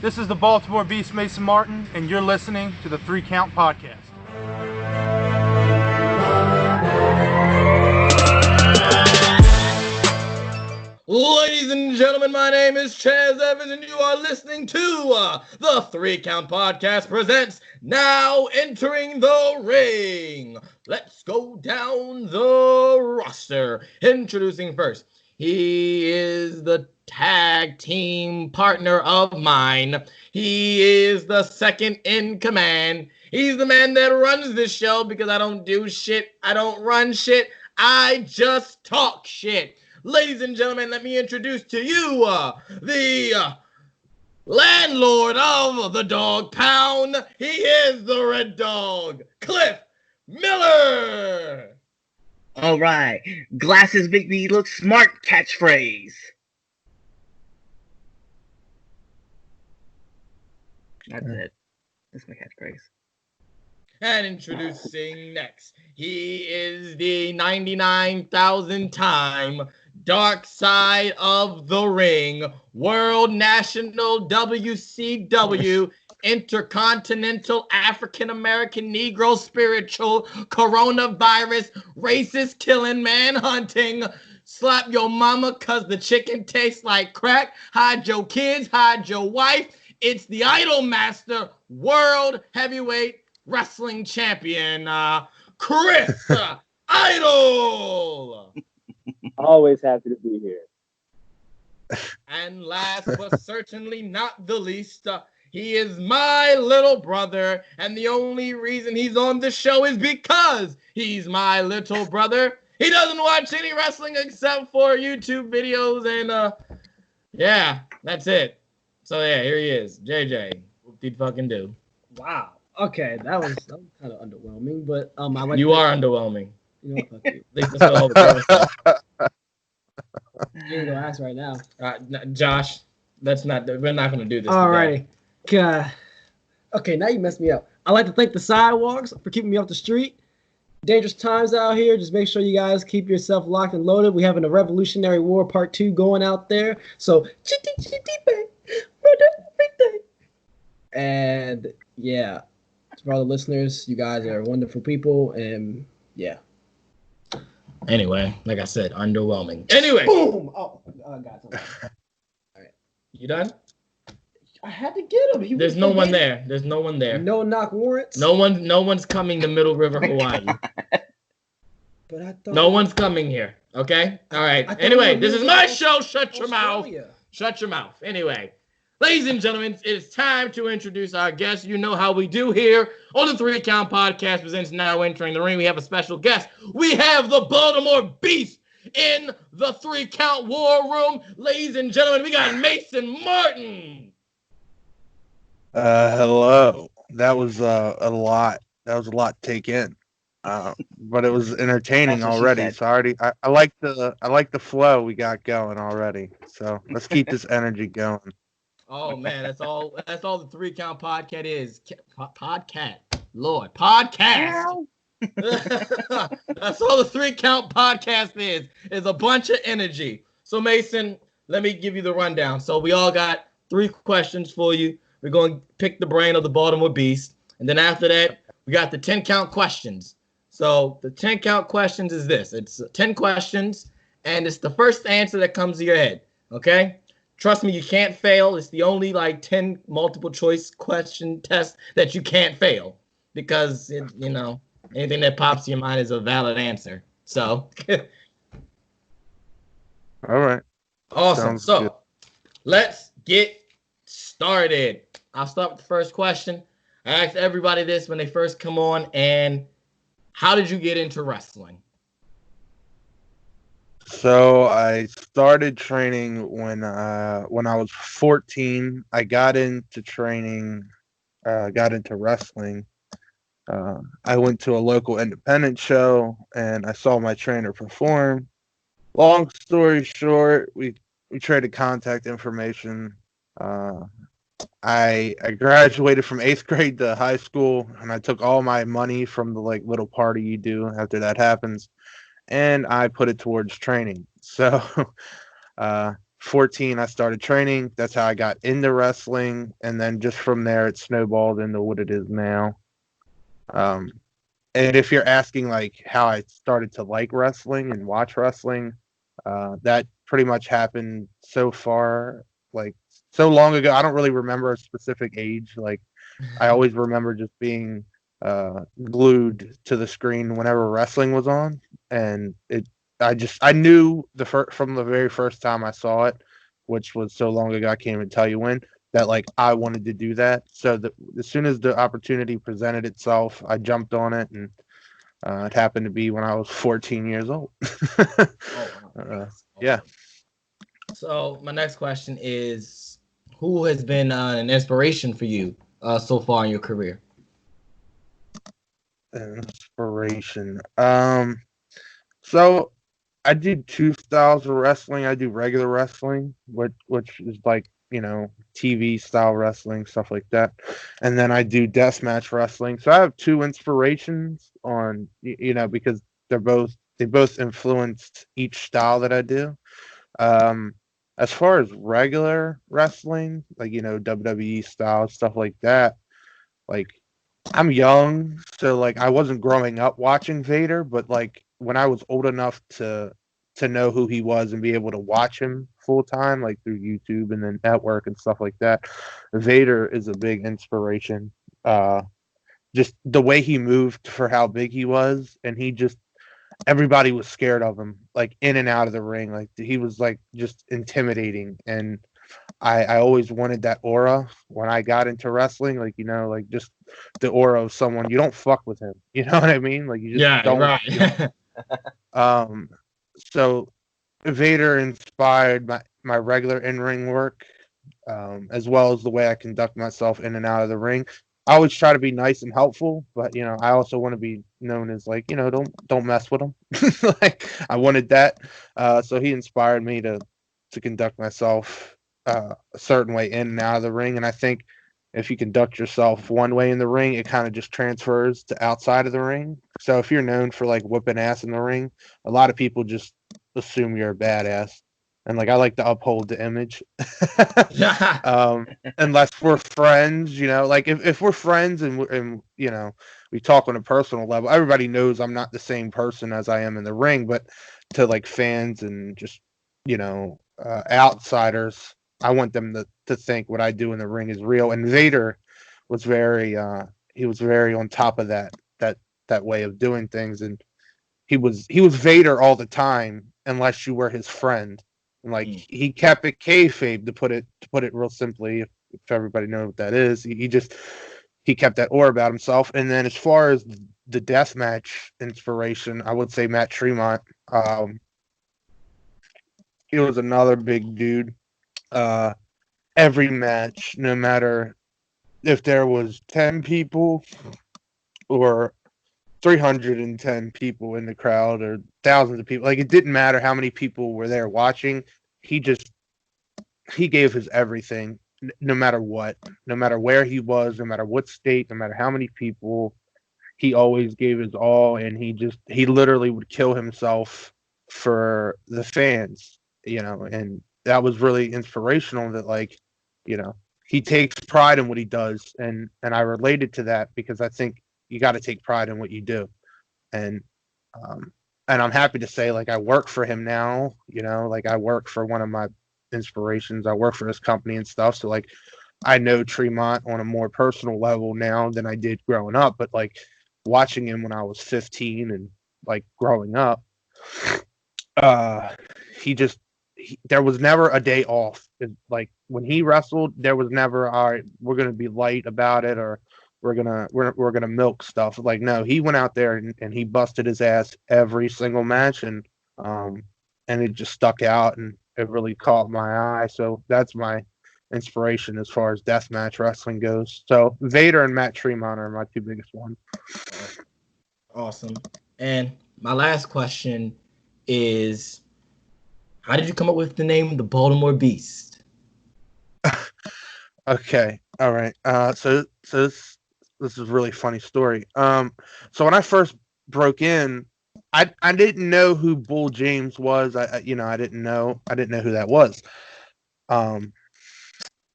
This is the Baltimore Beast, Mason Martin, and you're listening to the 3 Count Podcast. Ladies and gentlemen, my name is Chaz Evans, and you are listening to the 3 Count Podcast presents Now Entering the Ring. Let's go down the roster. Introducing first, he is the tag team partner of mine. He is the second in command. He's the man that runs this show because I don't do shit. I don't run shit. I just talk shit. Ladies and gentlemen, let me introduce to you the landlord of the Dog Pound. He is the Red Dog, Cliff Miller. All right. Glasses make me look smart catchphrase. That's it. That's my catchphrase. And introducing next, he is the 99,000-time Dark Side of the Ring, World National WCW Intercontinental African American Negro Spiritual Coronavirus Racist Killing Man-Hunting Slap Your Mama Cause the Chicken Tastes Like Crack, Hide Your Kids, Hide Your Wife. It's the Idol Master World Heavyweight Wrestling Champion, Chris Idol. Always happy to be here. And last but certainly not the least, he is my little brother, and the only reason he's on the show is because he's my little brother. He doesn't watch any wrestling except for YouTube videos, and yeah, that's it. So yeah, here he is, JJ. What did fucking do? Wow. Okay, that was kind of underwhelming, but I like. You are underwhelming. You know, fuck you. At least that's what I hope. You ain't gonna ask right now. Josh, we're not gonna do this. All right. Okay, now you messed me up. I'd like to thank the sidewalks for keeping me off the street. Dangerous times out here. Just make sure you guys keep yourself locked and loaded. We're having a Revolutionary War Part 2 going out there. So, and yeah, for all the listeners, you guys are wonderful people, and yeah. Anyway, like I said, underwhelming. Anyway. Boom! Oh, I got something. All right. You done? I had to get him. There's no one there. There's no one there. No knock warrants? No one's coming to Middle River, Hawaii. But I thought no one's coming here. Okay? All right. Anyway, this is my show. Shut your mouth. Shut your mouth. Anyway. Ladies and gentlemen, it's time to introduce our guest. You know how we do here on the 3 Count Podcast presents Now Entering the Ring. We have a special guest. We have the Baltimore Beast in the 3 Count War Room. Ladies and gentlemen, we got Mason Martin. Hello. That was a lot. That was a lot to take in. But it was entertaining already. So I like the flow we got going already. So let's keep this energy going. Oh man, that's all the 3 Count Podcast is. Podcast. That's all the 3 Count Podcast is a bunch of energy. So Mason, let me give you the rundown. So we all got 3 questions for you. We're going to pick the brain of the Baltimore Beast. And then after that, we got the 10 count questions. So the 10 count questions is this. It's 10 questions, and it's the first answer that comes to your head. Okay? Trust me, you can't fail. It's the only 10 multiple choice question test that you can't fail because anything that pops in your mind is a valid answer. So, all right. Awesome. Sounds so, good. Let's get started. I'll start with the first question. I asked everybody this when they first come on, and how did you get into wrestling? So I started training when I was 14. I got into training, got into wrestling. I went to a local independent show and I saw my trainer perform. Long story short, we traded contact information. I graduated from 8th grade to high school, and I took all my money from the little party you do after that happens, and I put it towards training. So 14, I started training. That's how I got into wrestling, and then just from there, it snowballed into what it is now. And if you're asking like how I started to like wrestling and watch wrestling, that pretty much happened so far, like so long ago. I don't really remember a specific age. Like I always remember just being glued to the screen whenever wrestling was on, and I knew from the very first time I saw it, which was so long ago I can't even tell you when, that like I wanted to do that. So as soon as the opportunity presented itself, I jumped on it, and it happened to be when I was 14 years old. Oh, wow. Yeah. So my next question is, who has been an inspiration for you so far in your career? Inspiration. So I do two styles of wrestling. I do regular wrestling, which is like, TV style wrestling, stuff like that. And then I do deathmatch wrestling. So I have two inspirations on, because they both influenced each style that I do. Um, as far as regular wrestling, like, WWE style, stuff like that, like I'm young, so like I wasn't growing up watching Vader, but like when I was old enough to know who he was and be able to watch him full time, like through YouTube and then network and stuff like that, Vader is a big inspiration. Just the way he moved for how big he was, and everybody was scared of him, like in and out of the ring. Like he was like just intimidating, and I always wanted that aura when I got into wrestling, like like just the aura of someone. You don't fuck with him, you know what I mean? Like you just don't. Right. Um, so Vader inspired my regular in ring work, as well as the way I conduct myself in and out of the ring. I always try to be nice and helpful, but I also want to be known as like don't mess with him. Like I wanted that, so he inspired me to conduct myself a certain way in and out of the ring. And I think if you conduct yourself one way in the ring, it kind of just transfers to outside of the ring. So if you're known for like whooping ass in the ring, a lot of people just assume you're a badass. And like I like to uphold the image. Unless we're friends, like if we're friends and we talk on a personal level, everybody knows I'm not the same person as I am in the ring. But to like fans and just outsiders, I want them to think what I do in the ring is real. And Vader was very on top of that way of doing things, and he was Vader all the time unless you were his friend. And like he kept it kayfabe, to put it real simply, if everybody knows what that is. He kept that aura about himself. And then as far as the deathmatch inspiration, I would say Matt Tremont. He was another big dude. Every match, no matter if there was 10 people or 310 people in the crowd or thousands of people, like it didn't matter how many people were there watching. He gave his everything, no matter what, no matter where he was, no matter what state, no matter how many people. He always gave his all, and he literally would kill himself for the fans, and that was really inspirational. That like, he takes pride in what he does, and I related to that because I think you got to take pride in what you do, and um, and I'm happy to say like I work for him now, like I work for one of my inspirations. I work for his company and stuff, so like I know Tremont on a more personal level now than I did growing up, but like watching him when I was 15 and like growing up, uh, there was never a day off. Like when he wrestled, there was never, all right, we're gonna be light about it, or we're gonna milk stuff. Like no, he went out there and he busted his ass every single match, um and it just stuck out, and it really caught my eye. So that's my inspiration as far as deathmatch wrestling goes. So Vader and Matt Tremont are my two biggest ones. Awesome. And my last question is, how did you come up with the name the Baltimore Beast? Okay. All right. So this is a really funny story. So when I first broke in, I didn't know who Bull James was. I didn't know who that was. Um,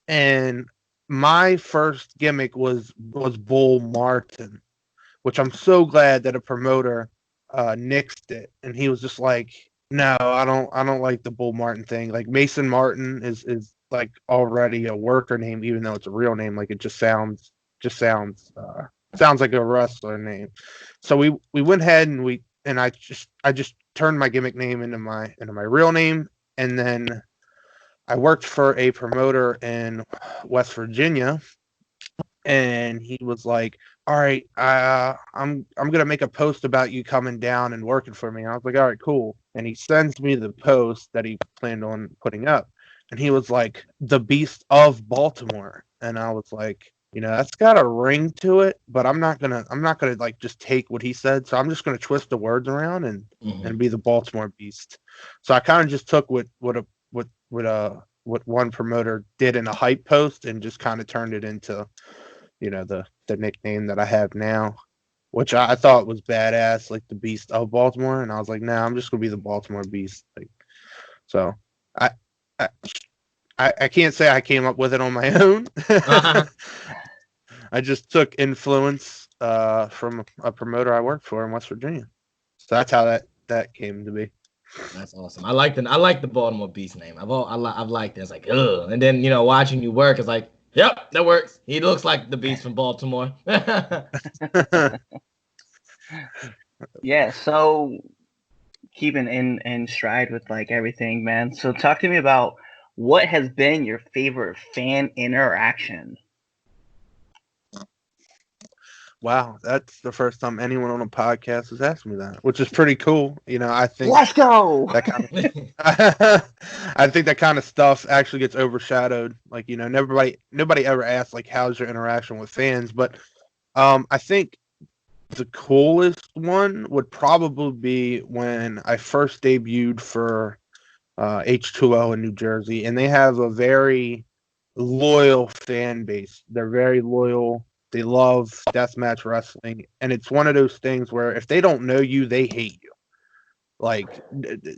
and my first gimmick was Bull Martin, which I'm so glad that a promoter nixed it, and he was just like, no, I don't like the Bull Martin thing. Like Mason Martin is like already a worker name, even though it's a real name. Like it sounds like a wrestler name. So we went ahead and I just turned my gimmick name into my real name, and then I worked for a promoter in West Virginia, and he was like, "All right, I'm gonna make a post about you coming down and working for me." And I was like, "All right, cool." And he sends me the post that he planned on putting up, and he was like, "The Beast of Baltimore," and I was like, that's got a ring to it, but I'm not gonna like just take what he said, so I'm just gonna twist the words around and be the Baltimore Beast. So I kind of just took what one promoter did in a hype post and just kind of turned it into the nickname that I have now, which I thought was badass, like the Beast of Baltimore, and I was like, nah, I'm just gonna be the Baltimore Beast. Like, so I I I can't say I came up with it on my own. Uh-huh. I just took influence from a promoter I worked for in West Virginia. So that's how that came to be. That's awesome. I like the Baltimore Beast name. I've liked it. It's like, ugh. And then watching you work, it's like, yep, that works. He looks like the Beast from Baltimore. Yeah, so keeping in stride with like everything, man. So talk to me about what has been your favorite fan interaction. Wow, that's the first time anyone on a podcast has asked me that, which is pretty cool. I think Let's go. that kind of I think that kind of stuff actually gets overshadowed. Like, nobody ever asks like how's your interaction with fans, but I think the coolest one would probably be when I first debuted for H2O in New Jersey, and they have a very loyal fan base. They're very loyal. They love deathmatch wrestling, and it's one of those things where if they don't know you, they hate you. Like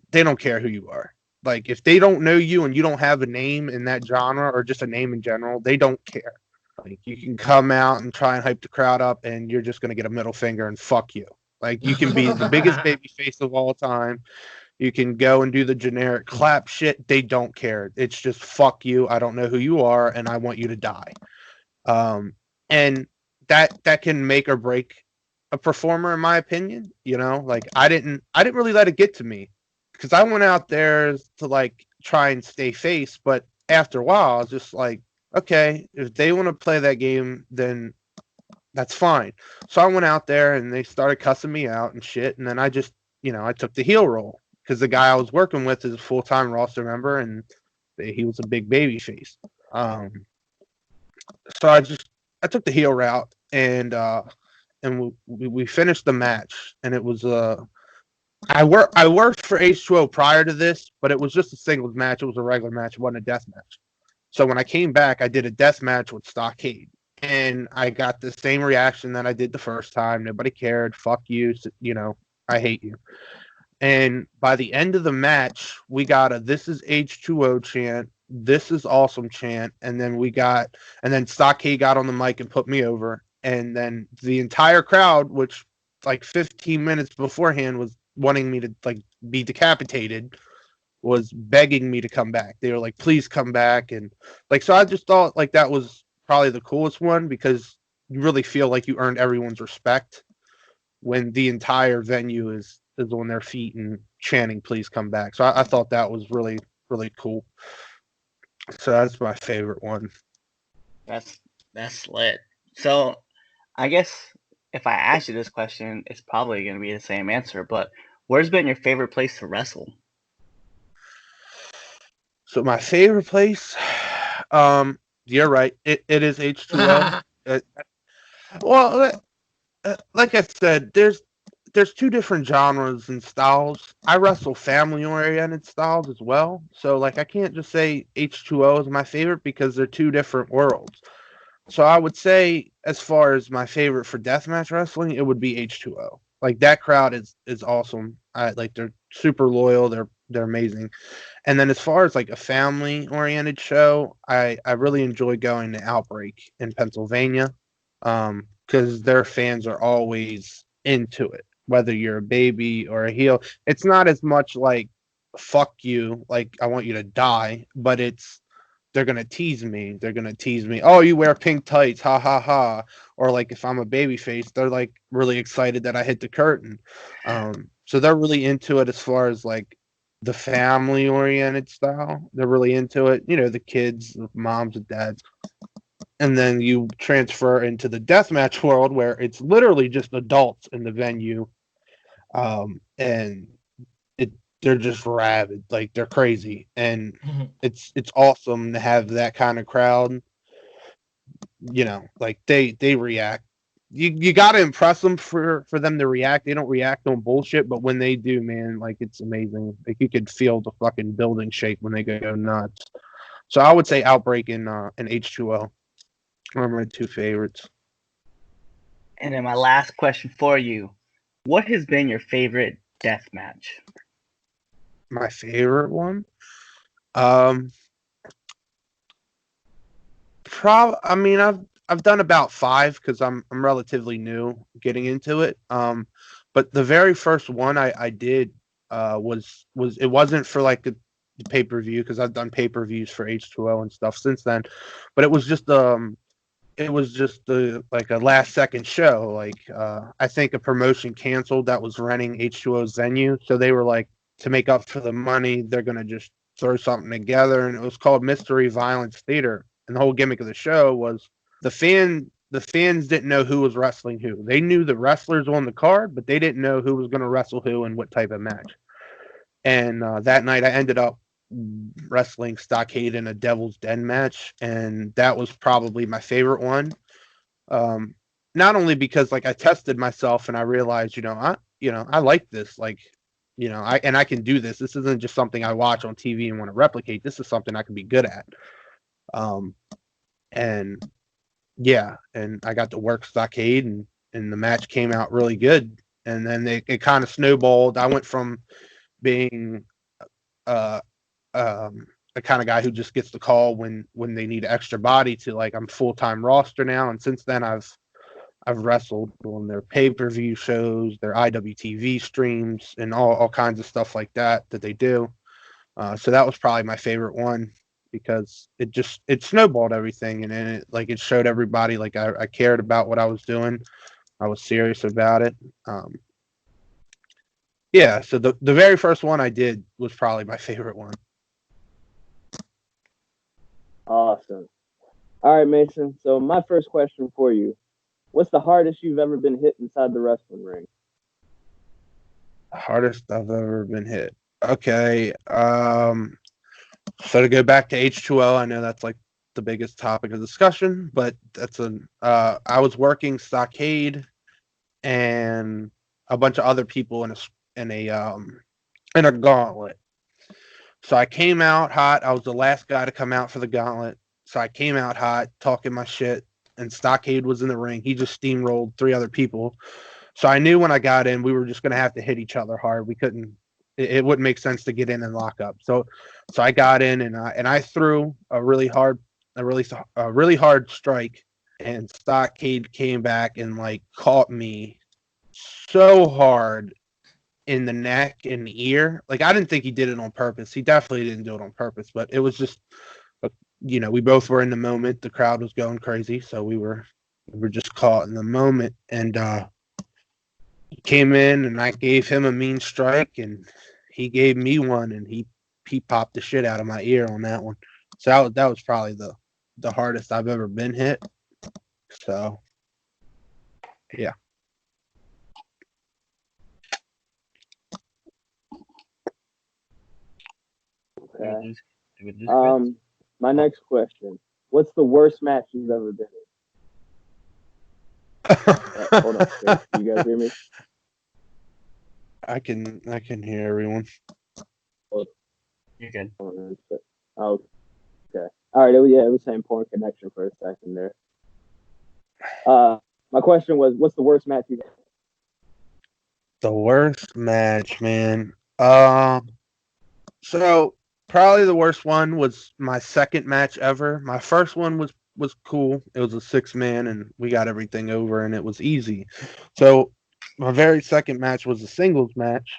they don't care who you are. Like if they don't know you and you don't have a name in that genre or just a name in general, they don't care. Like you can come out and try and hype the crowd up, and you're just gonna get a middle finger and fuck you. Like you can be the biggest baby face of all time. You can go and do the generic clap shit. They don't care. It's just fuck you. I don't know who you are, and I want you to die. And that can make or break a performer, in my opinion. Like I didn't really let it get to me because I went out there to like try and stay face, but after a while, I was just like, okay, if they want to play that game, then that's fine. So I went out there and they started cussing me out and shit, and then I just, I took the heel role because the guy I was working with is a full-time roster member and he was a big baby face. So I took the heel route and we finished the match, and it was I worked for H2O prior to this, but it was just a singles match. It was a regular match. It wasn't a death match. So when I came back, I did a death match with Stockade, and I got the same reaction that I did the first time. Nobody cared. Fuck you. I hate you. And by the end of the match, we got a "This is H2O" chant, "This is awesome" chant, and then Stockade got on the mic and put me over, and then the entire crowd, which like 15 minutes beforehand was wanting me to like be decapitated, was begging me to come back. They were like, "Please come back," and like so I just thought like that was probably the coolest one because you really feel like you earned everyone's respect when the entire venue is on their feet and chanting "Please come back." So I thought that was really really cool. So that's my favorite one. That's lit. So I guess if I ask you this question, it's probably going to be the same answer. But where's been your favorite place to wrestle? So my favorite place, you're right. It is H2O. Well, like I said, there's two different genres and styles. I wrestle family oriented styles as well. So like I can't just say H2O is my favorite because they're two different worlds. So I would say as far as my favorite for deathmatch wrestling, it would be H2O. Like that crowd is awesome. They're super loyal. they're amazing. And then as far as like a family oriented show, I really enjoy going to Outbreak in Pennsylvania, because their fans are always into it, whether you're a baby or a heel. It's not as much like fuck you, like I want you to die, but it's they're gonna tease me. They're gonna tease me. Oh, you wear pink tights, ha ha ha. Or like if I'm a baby face, they're like really excited that I hit the curtain. So they're really into it as far as like the family oriented style. They're really into it. You know, the kids, the moms and dads. And then you transfer into the deathmatch world where it's literally just adults in the venue. And it they're just rabid, like they're crazy. And it's awesome to have that kind of crowd. You know, like they react. You got to impress them for them to react. They don't react on bullshit, but when they do, man, like it's amazing. Like you could feel the fucking building shake when they go nuts. So I would say Outbreak and H2O are my two favorites. And then my last question for you: what has been your favorite death match? My favorite one, um, I mean, I've done about 5 because I'm relatively new getting into it. But the very first one I did was it wasn't for like the pay-per-view, because I've done pay-per-views for H2O and stuff since then, but it was just like a last second show. Like I think a promotion canceled that was renting H2O's venue, so they were like, to make up for the money, they're gonna just throw something together, and it was called Mystery Violence Theater. And the whole gimmick of the show was the fans didn't know who was wrestling who. They knew the wrestlers on the card, but they didn't know who was going to wrestle who and what type of match. And that night, I ended up wrestling Stockade in a Devil's Den match, and that was probably my favorite one. Not only because like I tested myself and I realized, I like this, like, I can do this. This isn't just something I watch on TV and want to replicate. This is something I can be good at. And yeah, and I got to work Stockade, and the match came out really good. And then it kind of snowballed. I went from being uh a kind of guy who just gets the call when they need extra body to like I'm full-time roster now. And since then I've wrestled on their pay-per-view shows, their IWTV streams, and all kinds of stuff like that they do. So that was probably my favorite one because it snowballed everything, and then it showed everybody like I cared about what I was doing. I was serious about it. Yeah, so the very first one I did was probably my favorite one. Awesome. All right, Mason. So my first question for you: what's the hardest you've ever been hit inside the wrestling ring? Hardest I've ever been hit. Okay. So to go back to H2O, I know that's like the biggest topic of discussion, but I was working Stockade and a bunch of other people in a gauntlet. So I came out hot. I was the last guy to come out for the gauntlet. So I came out hot, talking my shit, and Stockade was in the ring. He just steamrolled 3 other people. So I knew when I got in, we were just going to have to hit each other hard. We couldn't. It wouldn't make sense to get in and lock up. So I got in and I threw a really hard strike, and Stockade came back and like caught me so hard in the neck and the ear. Like I didn't think he did it on purpose. He definitely didn't do it on purpose, but it was just, we both were in the moment. The crowd was going crazy, so we were just caught in the moment. And he came in, and I gave him a mean strike, and he gave me one, and he popped the shit out of my ear on that one. So that was probably the hardest I've ever been hit. So yeah. Okay. My next question: what's the worst match you've ever been in? Hold on. Can you guys hear me? I can hear everyone. You're good. Oh, okay. All right. It was saying poor connection for a second there. My question was, what's the worst match you've ever been in? The worst match, man. So probably the worst one was my second match ever. My first one was cool. It was a 6-man, and we got everything over, and it was easy. So my very second match was a singles match,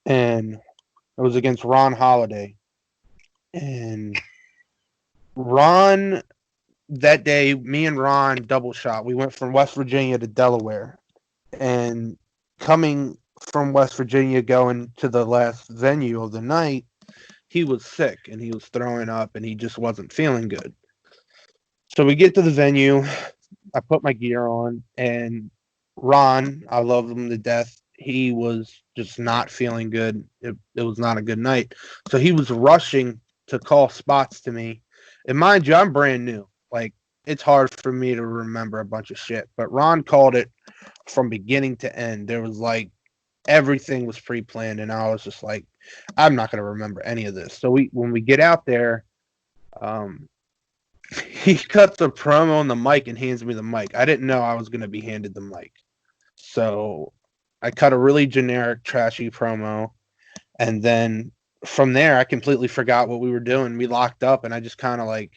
and it was against Ron Holiday. And Ron, that day, me and Ron double shot. We went from West Virginia to Delaware, and coming from West Virginia going to the last venue of the night, he was sick and he was throwing up and he just wasn't feeling good. So we get to the venue. I put my gear on, and Ron, I love him to death. He was just not feeling good. It was not a good night. So he was rushing to call spots to me. And mind you, I'm brand new. Like, it's hard for me to remember a bunch of shit. But Ron called it from beginning to end. There was like everything was pre-planned, and I was just like, I'm not gonna remember any of this. So when we get out there, he cuts the promo on the mic and hands me the mic. I didn't know I was gonna be handed the mic, so I cut a really generic, trashy promo, and then from there, I completely forgot what we were doing. We locked up, and I just kind of like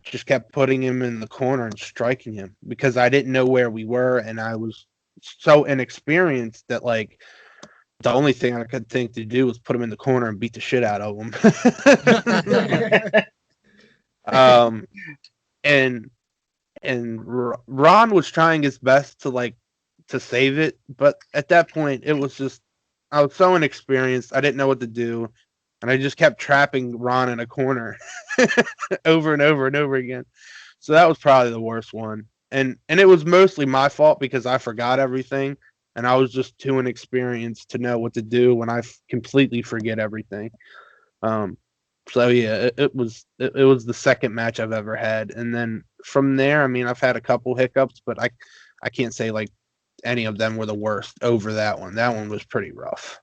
just kept putting him in the corner and striking him because I didn't know where we were, and I was so inexperienced that like the only thing I could think to do was put him in the corner and beat the shit out of him. And Ron was trying his best to like to save it, but at that point it was just I was so inexperienced. I didn't know what to do, and I just kept trapping Ron in a corner over and over and over again. So that was probably the worst one. And it was mostly my fault because I forgot everything and I was just too inexperienced to know what to do when I completely forget everything. So yeah, it was the second match I've ever had, and then from there, I mean, I've had a couple hiccups, but I can't say like any of them were the worst over that one. That one was pretty rough.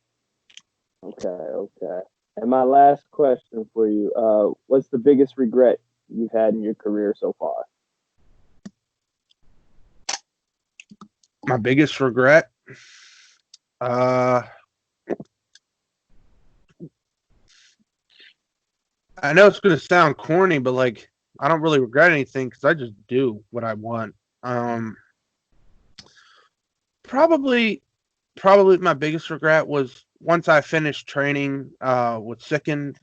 Okay. And my last question for you: what's the biggest regret you've had in your career so far? My biggest regret, I know it's gonna sound corny, but like I don't really regret anything because I just do what I want. Probably my biggest regret was once I finished training with Sicken.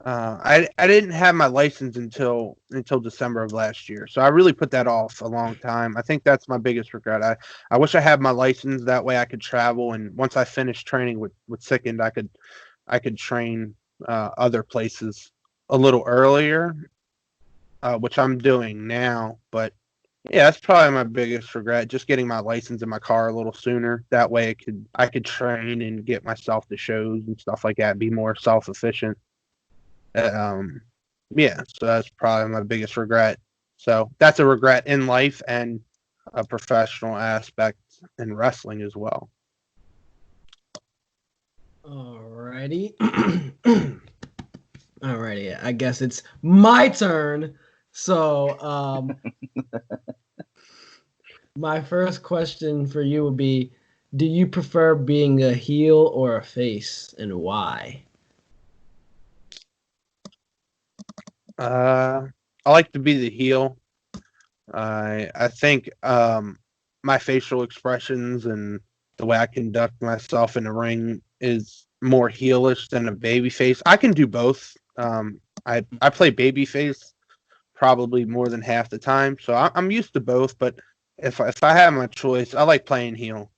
I didn't have my license until December of last year, so I really put that off a long time. I think that's my biggest regret. I wish I had my license, that way I could travel, and once I finished training with Sickened, I could train other places a little earlier, which I'm doing now. But yeah, that's probably my biggest regret, just getting my license in my car a little sooner. That way I could train and get myself to shows and stuff like that, be more self-efficient. Yeah, so that's probably my biggest regret. So that's a regret in life and a professional aspect in wrestling as well. Alrighty. Alrighty, I guess it's my turn. So, my first question for you would be, do you prefer being a heel or a face, and why? I like to be the heel. I think my facial expressions and the way I conduct myself in the ring is more heelish than a baby face. I can do both. I play baby face probably more than half the time, so I'm used to both. But if I have my choice, I like playing heel.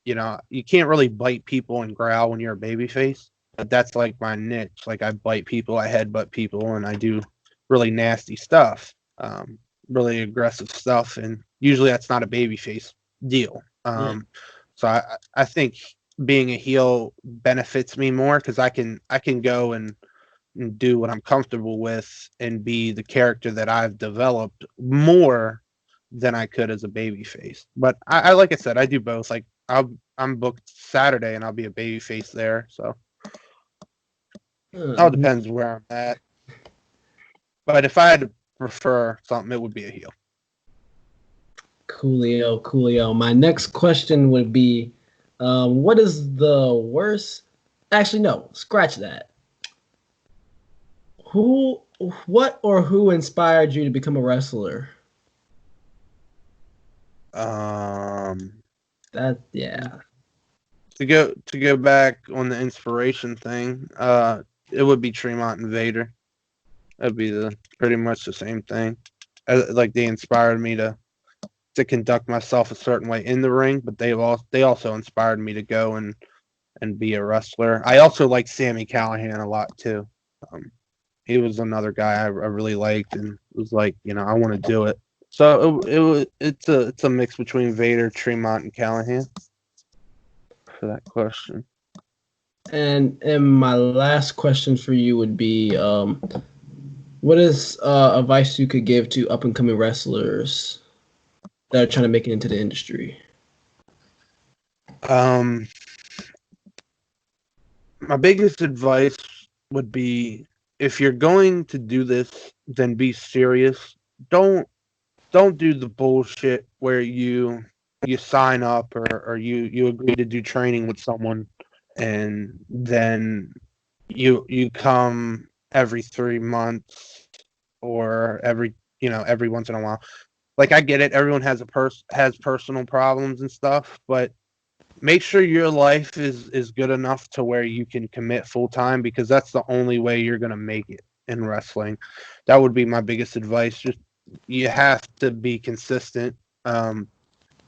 You can't really bite people and growl when you're a baby face, but that's like my niche. Like I bite people, I headbutt people, and I do really nasty stuff. Really aggressive stuff, and usually that's not a babyface deal. So I think being a heel benefits me more because I can go and do what I'm comfortable with and be the character that I've developed more than I could as a babyface. But I like I said, I do both. Like I'm booked Saturday and I'll be a babyface there, so it all depends where I'm at. But if I had to prefer something, it would be a heel. Coolio. My next question would be, what is the worst Actually, no. Scratch that. What or who inspired you to become a wrestler? Yeah. To go back on the inspiration thing, it would be Tremont and Vader. That'd be pretty much the same thing. Like they inspired me to conduct myself a certain way in the ring, but they also inspired me to go and be a wrestler. I also like Sami Callihan a lot too. He was another guy I really liked and was like, I want to do it. So it's a mix between Vader, Tremont, and Callahan for that question. And my last question for you would be, what is advice you could give to up and coming wrestlers that are trying to make it into the industry? My biggest advice would be, if you're going to do this, then be serious. Don't do the bullshit where you sign up or you agree to do training with someone and then you come every 3 months or every once in a while. Like, I get it, everyone has has personal problems and stuff, but make sure your life is good enough to where you can commit full time, because that's the only way you're going to make it in wrestling. That would be my biggest advice. Just, you have to be consistent.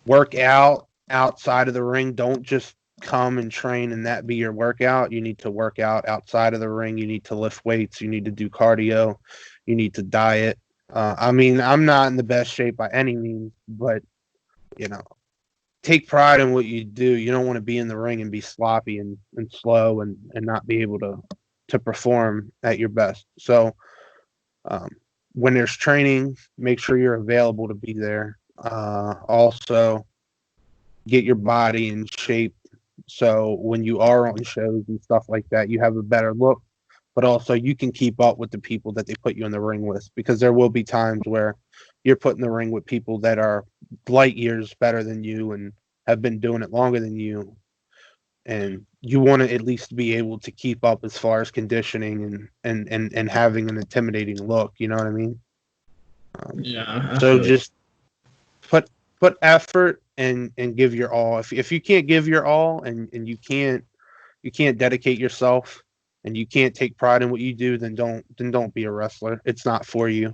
Work out outside of the ring. Don't just come and train and that be your workout. You need to work out outside of the ring. You need to lift weights. You need to do cardio. You need to diet. I mean, I'm not in the best shape by any means, but take pride in what you do. You don't want to be in the ring and be sloppy and slow and not be able to perform at your best. So when there's training, make sure you're available to be there. Also, get your body in shape so when you are on shows and stuff like that, you have a better look, but also you can keep up with the people that they put you in the ring with, because there will be times where you're put in the ring with people that are light years better than you and have been doing it longer than you, and you want to at least be able to keep up as far as conditioning and having an intimidating look. You know what I mean? Yeah. So just put effort and give your all. If you can't give your all and you can't dedicate yourself and you can't take pride in what you do, then don't be a wrestler. It's not for you.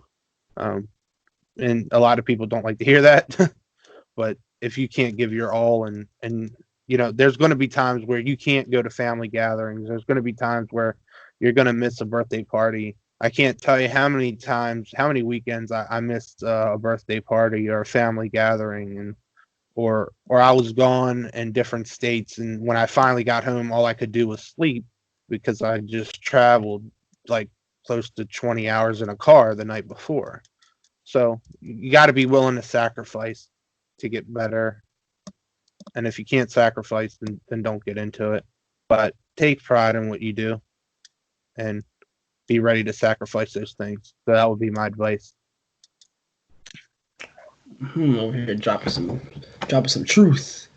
And a lot of people don't like to hear that, but if you can't give your all and there's going to be times where you can't go to family gatherings. There's going to be times where you're going to miss a birthday party. I can't tell you how many weekends I missed a birthday party or a family gathering, and or I was gone in different states, and when I finally got home, all I could do was sleep because I just traveled like close to 20 hours in a car the night before. So you got to be willing to sacrifice to get better. And if you can't sacrifice, then don't get into it. But take pride in what you do and be ready to sacrifice those things. So that would be my advice. Over here dropping some truth.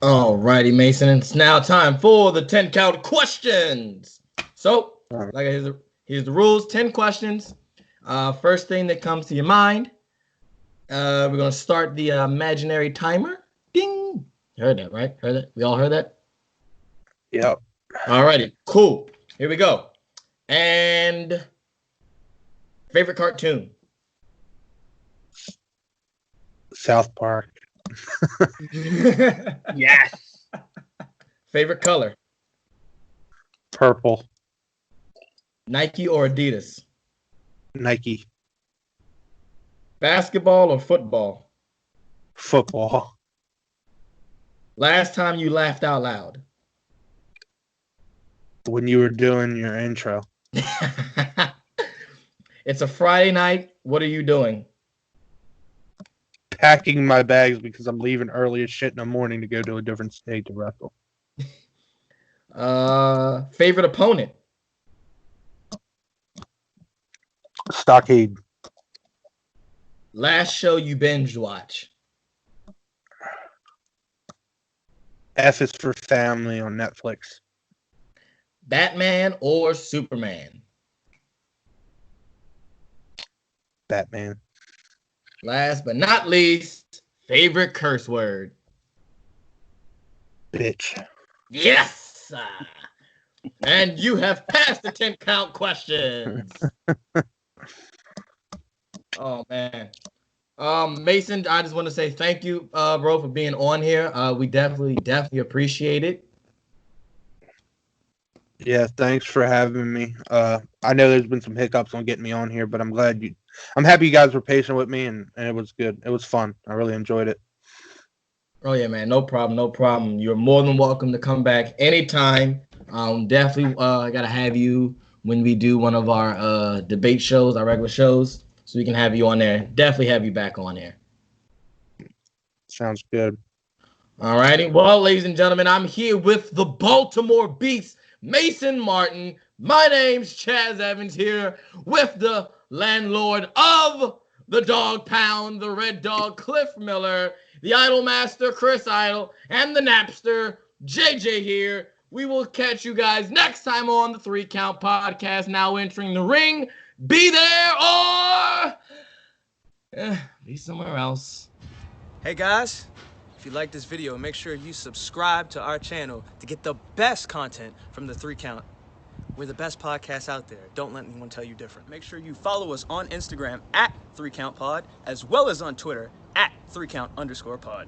Alrighty, Mason. It's now time for the 10 count questions. So, like here's the rules. 10 questions. First thing that comes to your mind. We're gonna start the imaginary timer. Ding. Heard that, right? Heard that? We all heard that? Yep. Alrighty, cool. Here we go. And favorite cartoon? South Park. Yes. Favorite color? Purple. Nike or Adidas? Nike. Basketball or football? Football. Last time you laughed out loud? When you were doing your intro. It's a Friday night. What are you doing? Packing my bags because I'm leaving early as shit in the morning to go to a different state to wrestle. Favorite opponent? Stockade. Last show you binge watch? F is for Family on Netflix. Batman or Superman? Batman. Last but not least, favorite curse word? Bitch. Yes! And you have passed the 10 count questions. Oh, man. Mason, I just want to say thank you, bro, for being on here. We definitely appreciate it. Yeah, thanks for having me. I know there's been some hiccups on getting me on here, but I'm happy you guys were patient with me, and it was good. It was fun. I really enjoyed it. Oh yeah, man, no problem. You're more than welcome to come back anytime. Definitely gotta have you when we do one of our debate shows, our regular shows, so we can have you on there. Definitely have you back on there. Sounds good. All righty. Well, ladies and gentlemen, I'm here with the Baltimore Beast, Mason Martin. My name's Chaz Evans here with the landlord of the Dog Pound, the Red Dog, Cliff Miller, the Idol Master, Chris Idol, and the Napster, JJ here. We will catch you guys next time on the 3 Count Podcast. Now entering the ring. Be there or be somewhere else. Hey guys, if you like this video, make sure you subscribe to our channel to get the best content from the 3 Count. We're the best podcast out there. Don't let anyone tell you different. Make sure you follow us on Instagram at 3CountPod, as well as on Twitter at 3Count_pod.